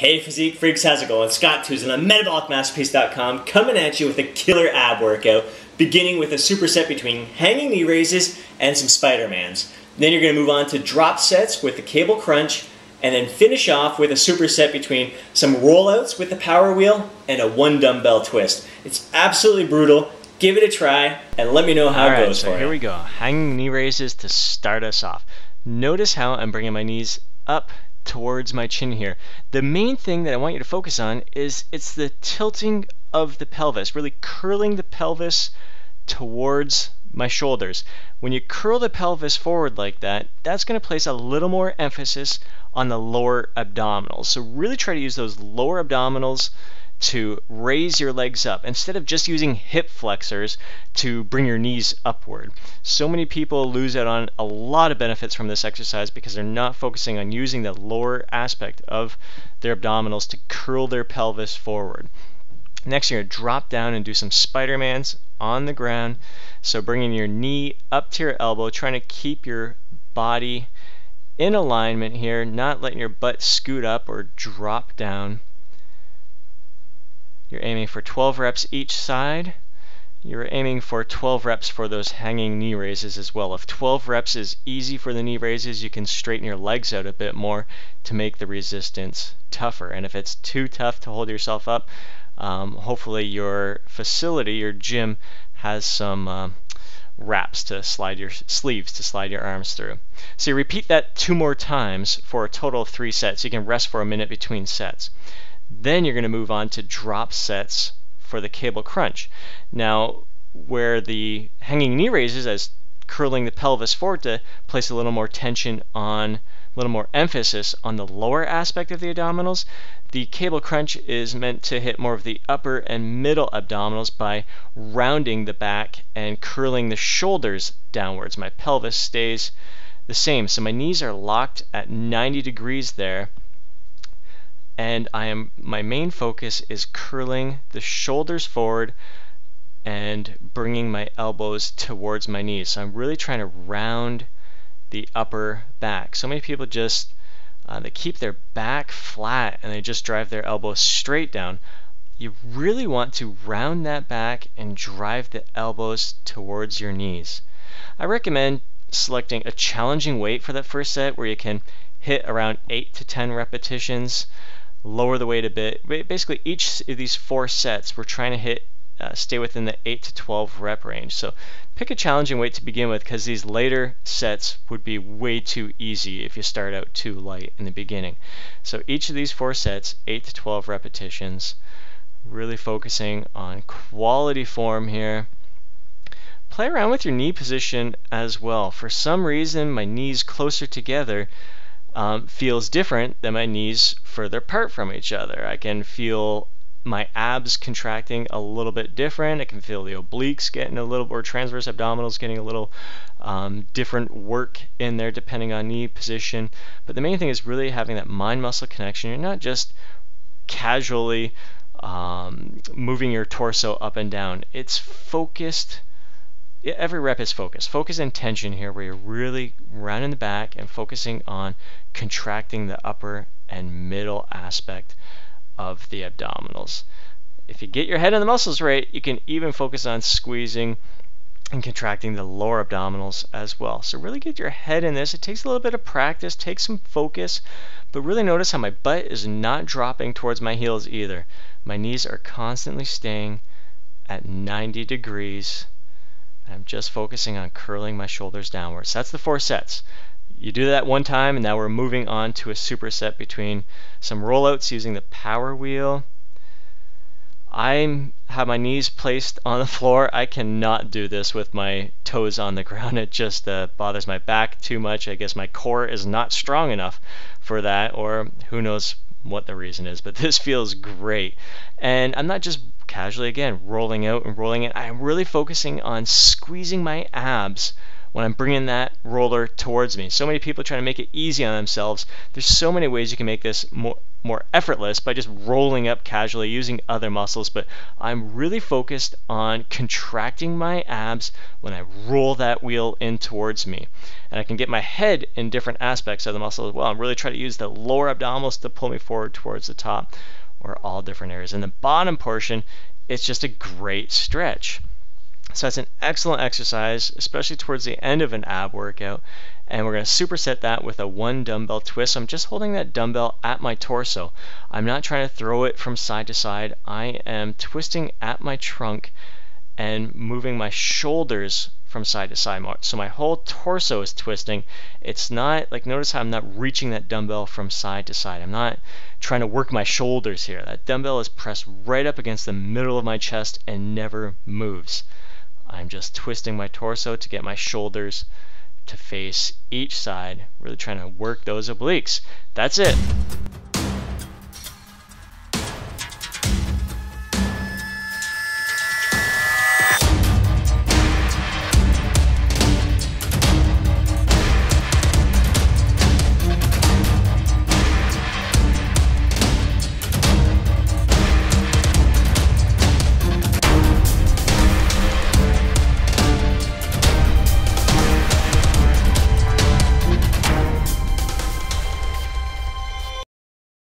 Hey Physique Freaks, how's it going? Scott Tucson on MetabolicMasterpiece.com coming at you with a killer ab workout, beginning with a superset between hanging knee raises and some Spider-Mans. Then you're going to move on to drop sets with the cable crunch, and then finish off with a superset between some rollouts with the power wheel and a one dumbbell twist. It's absolutely brutal. Give it a try and let me know how it goes for you. Here we go. Hanging knee raises to start us off. Notice how I'm bringing my knees up towards my chin here. The main thing that I want you to focus on is it's the tilting of the pelvis, really curling the pelvis towards my shoulders. When you curl the pelvis forward like that, that's going to place a little more emphasis on the lower abdominals. So really try to use those lower abdominals to raise your legs up instead of just using hip flexors to bring your knees upward. So many people lose out on a lot of benefits from this exercise because they're not focusing on using the lower aspect of their abdominals to curl their pelvis forward. Next, you're going to drop down and do some Spider-Mans on the ground. So bringing your knee up to your elbow, trying to keep your body in alignment here, not letting your butt scoot up or drop down. You're aiming for 12 reps each side. You're aiming for 12 reps for those hanging knee raises as well. If 12 reps is easy for the knee raises, you can straighten your legs out a bit more to make the resistance tougher. And if it's too tough to hold yourself up, hopefully your facility, your gym, has some wraps to slide your sleeves to slide your arms through. So you repeat that 2 more times for a total of 3 sets. You can rest for a minute between sets. Then you're going to move on to drop sets for the cable crunch. Now, where the hanging knee raises as curling the pelvis forward to place a little more tension on, a little more emphasis on the lower aspect of the abdominals, the cable crunch is meant to hit more of the upper and middle abdominals by rounding the back and curling the shoulders downwards. My pelvis stays the same, so my knees are locked at 90 degrees there. And my main focus is curling the shoulders forward and bringing my elbows towards my knees. So I'm really trying to round the upper back. So many people just they keep their back flat and they just drive their elbows straight down. You really want to round that back and drive the elbows towards your knees. I recommend selecting a challenging weight for that first set where you can hit around 8 to 10 repetitions. Lower the weight a bit. Basically, each of these 4 sets, we're trying to hit, stay within the 8 to 12 rep range. So pick a challenging weight to begin with, because these later sets would be way too easy if you start out too light in the beginning. So each of these 4 sets, 8 to 12 repetitions, really focusing on quality form here. Play around with your knee position as well. For some reason, my knees closer together feels different than my knees further apart from each other. I can feel my abs contracting a little bit different. I can feel the obliques getting a little, or transverse abdominals getting a little different work in there depending on knee position. But the main thing is really having that mind-muscle connection. You're not just casually moving your torso up and down. It's focused. Every rep is focused. Focus and tension here, where you're really rounding the back and focusing on contracting the upper and middle aspect of the abdominals. If you get your head on the muscles right, you can even focus on squeezing and contracting the lower abdominals as well. So really get your head in this. It takes a little bit of practice, takes some focus, but really notice how my butt is not dropping towards my heels either. My knees are constantly staying at 90 degrees. I'm just focusing on curling my shoulders downwards. That's the 4 sets. You do that one time, and now we're moving on to a superset between some rollouts using the power wheel. I have my knees placed on the floor. I cannot do this with my toes on the ground. It just bothers my back too much. I guess my core is not strong enough for that, or who knows what the reason is, but this feels great. And I'm not just casually, again, rolling out and rolling in. I'm really focusing on squeezing my abs when I'm bringing that roller towards me. So many people try to make it easy on themselves. There's so many ways you can make this more effortless by just rolling up casually using other muscles, but I'm really focused on contracting my abs when I roll that wheel in towards me. And I can get my head in different aspects of the muscle as well. I'm really trying to use the lower abdominals to pull me forward towards the top, or all different areas. In the bottom portion, it's just a great stretch. So that's an excellent exercise, especially towards the end of an ab workout. And we're going to superset that with a 1 dumbbell twist. So I'm just holding that dumbbell at my torso. I'm not trying to throw it from side to side. I am twisting at my trunk and moving my shoulders from side to side. So my whole torso is twisting. It's not like, notice how I'm not reaching that dumbbell from side to side. I'm not trying to work my shoulders here. That dumbbell is pressed right up against the middle of my chest and never moves. I'm just twisting my torso to get my shoulders to face each side, really trying to work those obliques. That's it.